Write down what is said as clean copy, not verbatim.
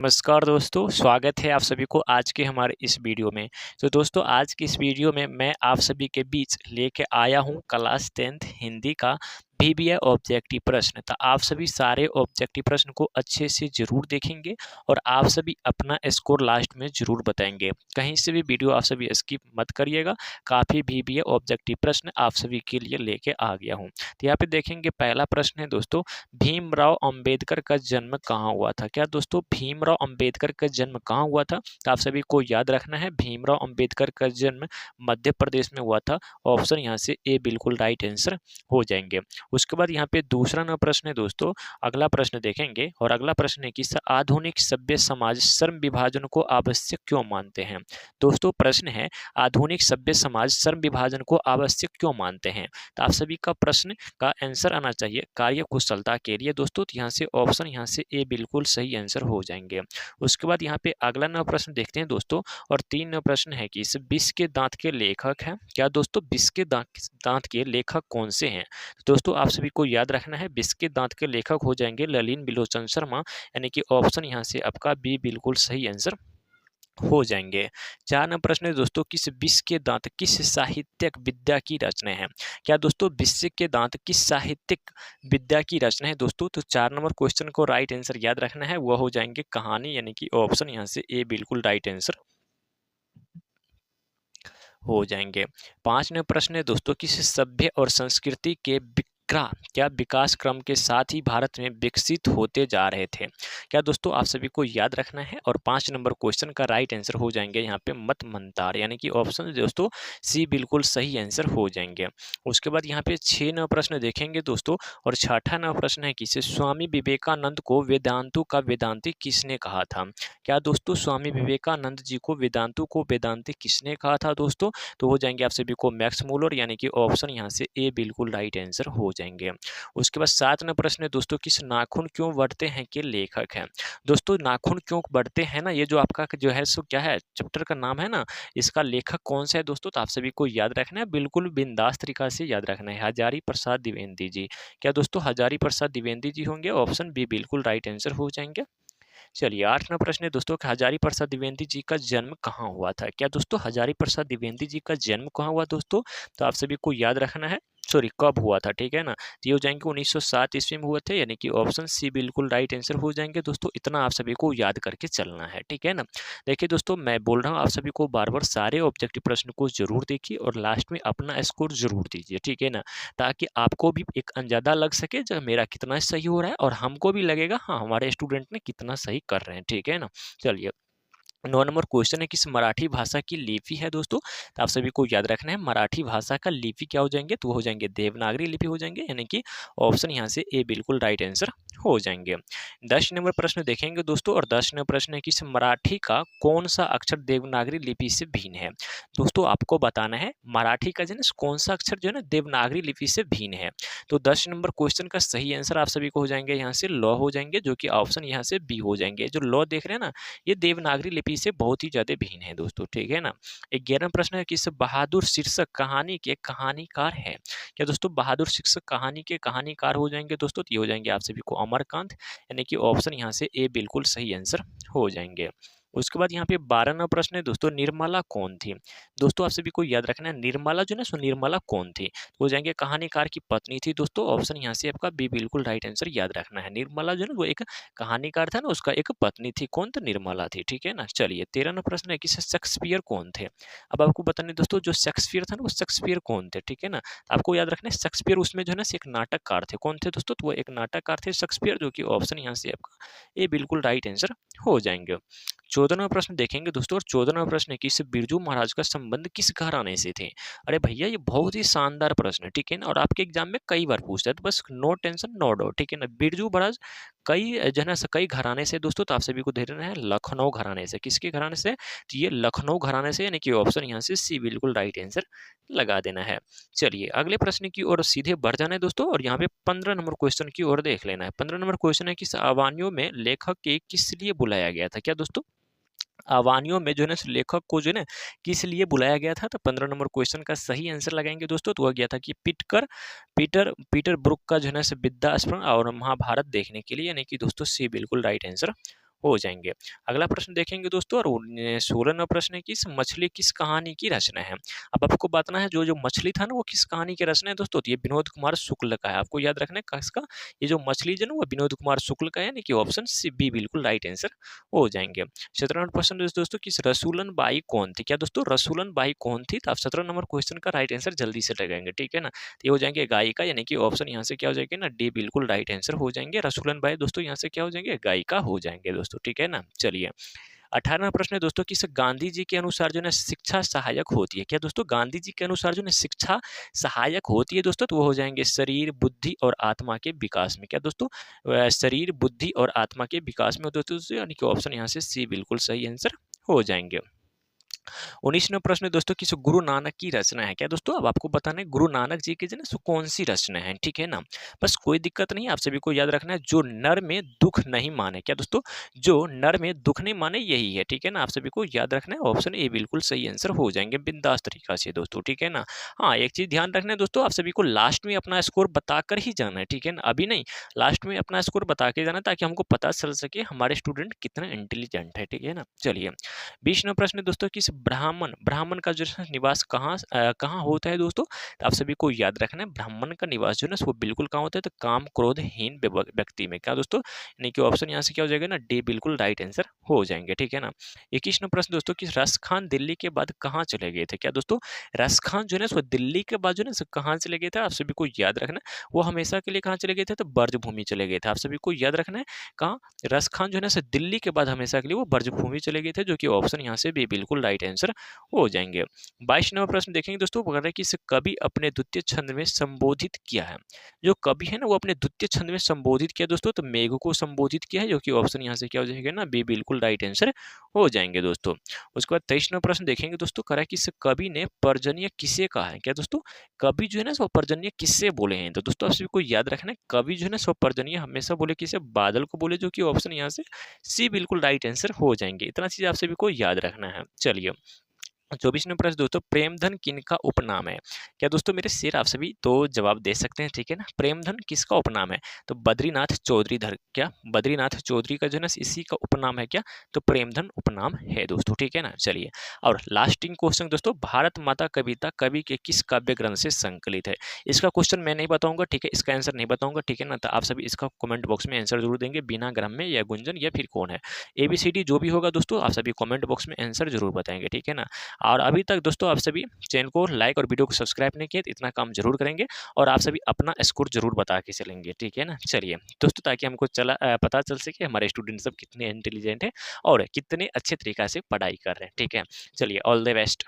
नमस्कार दोस्तों, स्वागत है आप सभी को आज के हमारे इस वीडियो में। तो दोस्तों आज की इस वीडियो में मैं आप सभी के बीच लेके आया हूँ क्लास 10th हिंदी का बीबीए ऑब्जेक्टिव प्रश्न। तो आप सभी सारे ऑब्जेक्टिव प्रश्न को अच्छे से ज़रूर देखेंगे और आप सभी अपना स्कोर लास्ट में ज़रूर बताएंगे। कहीं से भी वीडियो आप सभी स्किप मत करिएगा। काफ़ी बीबीए ऑब्जेक्टिव प्रश्न आप सभी के लिए लेके आ गया हूँ। तो यहाँ पे देखेंगे पहला प्रश्न है दोस्तों, भीमराव अंबेडकर का जन्म कहाँ हुआ था? क्या दोस्तों भीमराव अंबेडकर का जन्म कहाँ हुआ था? तो आप सभी को याद रखना है, भीमराव अंबेडकर का जन्म मध्य प्रदेश में हुआ था। ऑप्शन यहाँ से ए बिल्कुल राइट आंसर हो जाएंगे। उसके बाद यहाँ पे दूसरा नंबर प्रश्न है दोस्तों, अगला प्रश्न देखेंगे और अगला प्रश्न है कि आधुनिक सभ्य समाज श्रम विभाजन को आवश्यक क्यों मानते हैं? दोस्तों प्रश्न है, आधुनिक सभ्य समाज श्रम विभाजन को आवश्यक क्यों मानते हैं? तो आप सभी का प्रश्न का आंसर आना चाहिए कार्य कुशलता के लिए दोस्तों। तो यहाँ से ऑप्शन यहाँ से ए बिल्कुल सही आंसर हो जाएंगे। उसके बाद यहाँ पे अगला नंबर प्रश्न देखते हैं दोस्तों, और 3 नंबर प्रश्न है कि इस विष के दांत के लेखक हैं। क्या दोस्तों विष के दांत के लेखक कौन से हैं? तो दोस्तों आप सभी को याद रखना है, विष के दांत के लेखक हो जाएंगे ललिन बिलोचन शर्मा, यानी कि ऑप्शन यहाँ से आपका बी बिल्कुल सही आंसर हो जाएंगे। 4 नंबर प्रश्न है दोस्तों, किस विष के दांत किस साहित्यिक विद्या की रचना है? क्या दोस्तों विष के दांत किस साहित्यिक विद्या की रचना है दोस्तों? तो 4 नंबर क्वेश्चन को राइट आंसर याद रखना है, वह हो जाएंगे कहानी, यानी कि ऑप्शन यहाँ से ए बिल्कुल राइट आंसर हो जाएंगे। 5 नंबर प्रश्न है दोस्तों, किस सभ्य और संस्कृति के क्या विकास क्रम के साथ ही भारत में विकसित होते जा रहे थे? क्या दोस्तों आप सभी को याद रखना है, और 5 नंबर क्वेश्चन का राइट आंसर हो जाएंगे यहाँ पे मत मंतार, यानी कि ऑप्शन दोस्तों सी बिल्कुल सही आंसर हो जाएंगे। उसके बाद यहाँ पे 6 नंबर प्रश्न देखेंगे दोस्तों, और छठा नंबर प्रश्न है कि स्वामी विवेकानंद को वेदांतु का वेदांती किसने कहा था? क्या दोस्तों स्वामी विवेकानंद जी को वेदांतु को वेदांती किसने कहा था दोस्तों? तो हो जाएंगे आप सभी को मैक्स मूलर, यानी कि ऑप्शन यहाँ से ए बिल्कुल राइट आंसर हो जाएंगे। उसके बाद 7 नंबर प्रश्न है दोस्तों, किस नाखून क्यों बढ़ते हैं के लेखक हैं? दोस्तों नाखून क्यों बढ़ते हैं ना, ये जो आपका जो है सो क्या है चैप्टर का नाम है ना, इसका लेखक कौन सा है दोस्तों? तो आप सभी को याद रखना है, बिल्कुल बिंदास तरीका से याद रखना है, हजारी प्रसाद द्विवेदी जी। क्या दोस्तों हजारी प्रसाद द्विवेदी जी होंगे? ऑप्शन बी बिल्कुल राइट आंसर हो जाएंगे। चलिए 8 नंबर प्रश्न है दोस्तों, हजारी प्रसाद द्विवेदी जी का जन्म कहाँ हुआ था? क्या दोस्तों हजारी प्रसाद द्विवेदी जी का जन्म कहाँ हुआ दोस्तों? तो आप सभी को याद रखना है, सॉरी कब हुआ था, ठीक है ना? तो ये हो जाएंगे 1907 ईस्वी में हुए थे, यानी कि ऑप्शन सी बिल्कुल राइट आंसर हो जाएंगे दोस्तों। इतना आप सभी को याद करके चलना है, ठीक है ना? देखिए दोस्तों मैं बोल रहा हूँ आप सभी को बार बार सारे ऑब्जेक्टिव प्रश्न को जरूर देखिए और लास्ट में अपना स्कोर जरूर दीजिए, ठीक है ना? ताकि आपको भी एक अंदाजा लग सके जो मेरा कितना सही हो रहा है, और हमको भी लगेगा हाँ हमारे स्टूडेंट ने कितना सही कर रहे हैं, ठीक है ना? चलिए 9 नंबर क्वेश्चन है, किस मराठी भाषा की लिपि है दोस्तों? तो आप सभी को याद रखना है, मराठी भाषा का लिपि क्या हो जाएंगे? तो वो हो जाएंगे देवनागरी लिपि हो जाएंगे, यानी कि ऑप्शन यहाँ से ए बिल्कुल राइट आंसर हो जाएंगे। 10 नंबर प्रश्न देखेंगे दोस्तों, और 10 नंबर प्रश्न है कि मराठी का कौन सा अक्षर देवनागरी लिपि से भिन्न है? दोस्तों आपको बताना है मराठी का जो है कौन सा अक्षर जो है ना देवनागरी लिपि से भिन्न है। तो 10 नंबर क्वेश्चन का सही आंसर आप सभी को हो जाएंगे यहाँ से लॉ हो जाएंगे, जो कि ऑप्शन यहाँ से बी हो जाएंगे। जो लॉ देख रहे हैं ना, ये देवनागरी लिपि से बहुत ही ज्यादा भिन्न है दोस्तों, ठीक है ना? 11वां प्रश्न है कि बहादुर शीर्षक कहानी के कहानीकार है? क्या दोस्तों बहादुर शीर्षक कहानी के कहानीकार हो जाएंगे दोस्तों? तो ये हो जाएंगे आप सभी को अमरकांत, यानी कि ऑप्शन यहाँ से ए बिल्कुल सही आंसर हो जाएंगे। उसके बाद यहाँ पे 12वां प्रश्न है दोस्तों, निर्मला कौन थी? दोस्तों आप सभी को याद रखना है, निर्मला जो है सो निर्मला कौन थी? तो हो जाएंगे कहानीकार की पत्नी थी दोस्तों। ऑप्शन यहाँ से आपका बी बिल्कुल राइट आंसर याद रखना है। निर्मला जो है वो एक कहानीकार था ना, उसका एक पत्नी थी, कौन? तो निर्मला थी, ठीक है ना? चलिए 13वां प्रश्न है कि शेक्सपियर कौन थे? अब आपको बताने दोस्तों, जो शेक्सपियर था ना वो शेक्सपियर कौन थे, ठीक है ना? तो आपको याद रखना है शेक्सपियर उसमें जो है ना एक नाटककार थे। कौन थे दोस्तों? तो वो एक नाटककार थे शेक्सपियर, जो कि ऑप्शन यहाँ से आपका ए बिल्कुल राइट आंसर हो जाएंगे। 14वां प्रश्न देखेंगे दोस्तों, और 14वां प्रश्न है कि बिरजू महाराज का संबंध किस घराने से थे? अरे भैया ये बहुत ही शानदार प्रश्न है, ठीक है ना? और आपके एग्जाम में कई बार पूछता है, तो बस नो टेंशन नो डाउट, ठीक है ना? बिरजू महाराज कई जो है ना कई घराने से दोस्तों। तो आप सभी को देना है लखनऊ घराने से। किसके घराने से? तो ये लखनऊ घराने से, यानी कि ऑप्शन यहाँ से सी बिल्कुल राइट आंसर लगा देना है। चलिए अगले प्रश्न की ओर सीधे बढ़ जाना है दोस्तों, और यहाँ पे 15 नंबर क्वेश्चन की ओर देख लेना है। 15 नंबर क्वेश्चन है कि अवानियों में लेखक के किस लिए बुलाया गया था? क्या दोस्तों अवानियों में जो है ना लेखक को जो है ना किस लिए बुलाया गया था? तो 15 नंबर क्वेश्चन का सही आंसर लगाएंगे दोस्तों। तो वह गया था कि पीटर पीटर ब्रुक का जो है ना विद्या स्मरण और महाभारत देखने के लिए, यानी कि दोस्तों सी बिल्कुल राइट आंसर हो जाएँगे। अगला प्रश्न देखेंगे दोस्तों और 16वाँ प्रश्न है कि इस मछली किस कहानी की रचना है? अब आपको बताना है जो मछली था ना वो किस कहानी की रचना है दोस्तों? तो ये विनोद कुमार शुक्ल का है। आपको याद रखना है किसका? ये जो मछली जो है ना वो विनोद कुमार शुक्ल का है, यानी कि ऑप्शन सी बी बिल्कुल राइट आंसर हो जाएँगे। 17वाँ प्रश्न दोस्तों कि रसूलन बाई कौन थी? क्या दोस्तों रसूलन बाई कौन थी? तो आप 17 नंबर क्वेश्चन का राइट आंसर जल्दी से लगाएँगे, ठीक है ना? तो ये हो जाएँगे गायिका, यानी कि ऑप्शन यहाँ से क्या हो जाएगा ना डी बिल्कुल राइट आंसर हो जाएँगे। रसूलन बाई दोस्तों यहाँ से क्या हो जाएँगे? गायिका हो जाएँगे दोस्तों, ठीक है ना? चलिए 18वाँ प्रश्न है दोस्तों कि गांधी जी के अनुसार जो है शिक्षा सहायक होती है। क्या दोस्तों गांधी जी के अनुसार जो है शिक्षा सहायक होती है दोस्तों? तो वो हो जाएँगे शरीर, बुद्धि और आत्मा के विकास में। क्या दोस्तों शरीर, बुद्धि और आत्मा के विकास में होते हैं, यानी कि ऑप्शन यहाँ से सी बिल्कुल सही आंसर हो जाएँगे। 19वां प्रश्न दोस्तों कि गुरु नानक की रचना है। क्या दोस्तों अब आपको बताना है गुरु नानक जी की जो है ना कौन सी रचना है, ठीक है ना? बस कोई दिक्कत नहीं है, आप सभी को याद रखना है जो नर में दुख नहीं माने। क्या दोस्तों जो नर में दुख नहीं माने यही है, ठीक है ना? आप सभी को याद रखना है ऑप्शन ए बिल्कुल सही आंसर हो जाएंगे बिंदास तरीका से दोस्तों, ठीक है ना? हाँ, एक चीज ध्यान रखना है दोस्तों, आप सभी को लास्ट में अपना स्कोर बताकर ही जाना है, ठीक है ना? अभी नहीं, लास्ट में अपना स्कोर बता के जाना ताकि हमको पता चल सके हमारे स्टूडेंट कितना इंटेलिजेंट है, ठीक है ना? चलिए 20वां प्रश्न दोस्तों कि ब्राह्मण ब्राह्मण का जो है निवास कहाँ होता है दोस्तों? तो आप सभी को याद रखना है ब्राह्मण का निवास जो है ना वो बिल्कुल कहाँ होता है? तो काम क्रोधहीन व्यक्ति में। क्या दोस्तों यानी कि ऑप्शन यहाँ से क्या हो जाएगा ना डी बिल्कुल राइट आंसर हो जाएंगे, ठीक है ना? 21वां प्रश्न दोस्तों कि रस खान दिल्ली के बाद कहाँ चले गए थे? क्या दोस्तों रस खान जो है ना वो दिल्ली के बाद जो है ना कहाँ चले गए थे? आप सभी को याद रखना है वो हमेशा के लिए कहाँ चले गए थे? तो ब्रजभूमि चले गए थे। आप सभी को याद रखना है कहाँ रस खान जो है ना से दिल्ली के बाद हमेशा के लिए वो ब्रजभूमि चले गए थे, जो कि ऑप्शन यहाँ से भी बिल्कुल राइट आंसर हो जाएंगे। 22वां प्रश्न देखेंगे दोस्तों, वह कह रहा है कि इसे कवि अपने द्वितीय छंद में संबोधित किया है। जो कवि है ना वो अपने द्वितीय छंद में संबोधित किया दोस्तों, तो मेघ को संबोधित किया है, जो कि ऑप्शन यहाँ से क्या हो जाएगा ना बी बिल्कुल राइट आंसर हो जाएंगे दोस्तों। उसके बाद 23वां प्रश्न देखेंगे दोस्तों, कह रहा है कि इस कवि ने पर्जन्य किसे कहा है? क्या दोस्तों कवि जो है ना सो पर्जन्य किससे बोले हैं? तो दोस्तों आप सभी को याद रखना है कवि जो है ना सो पर्जन्य हमेशा बोले किसे? बादल को बोले, जो कि ऑप्शन यहाँ से सी बिल्कुल राइट आंसर हो जाएंगे। इतना चीज आप सभी को याद रखना है। चलिए 24वां प्रश्न दोस्तों, प्रेमधन किनका उपनाम है? क्या दोस्तों मेरे शेर आप सभी तो जवाब दे सकते हैं, ठीक है ना? प्रेमधन किसका उपनाम है? तो बद्रीनाथ चौधरी क्या बद्रीनाथ चौधरी का जो है ना इसी का उपनाम है क्या? तो प्रेमधन उपनाम है दोस्तों, ठीक है ना? चलिए और लास्टिंग क्वेश्चन दोस्तों, भारत माता कविता कवि के किस काव्य ग्रंथ से संकलित है? इसका क्वेश्चन मैं नहीं बताऊंगा, ठीक है? इसका आंसर नहीं बताऊंगा, ठीक है ना? तो आप सभी इसका कमेंट बॉक्स में आंसर जरूर देंगे, बिना ग्राम में या गुंजन या फिर कौन है। ABCD जो भी होगा दोस्तों आप सभी कमेंट बॉक्स में आंसर जरूर बताएंगे, ठीक है ना? और अभी तक दोस्तों आप सभी चैनल को लाइक और वीडियो को सब्सक्राइब नहीं किए तो इतना काम जरूर करेंगे और आप सभी अपना स्कोर जरूर बता के चलेंगे, ठीक है ना? चलिए दोस्तों, ताकि हमको पता चल सके हमारे स्टूडेंट सब कितने इंटेलिजेंट हैं और कितने अच्छे तरीका से पढ़ाई कर रहे हैं, ठीक है? चलिए ऑल द बेस्ट।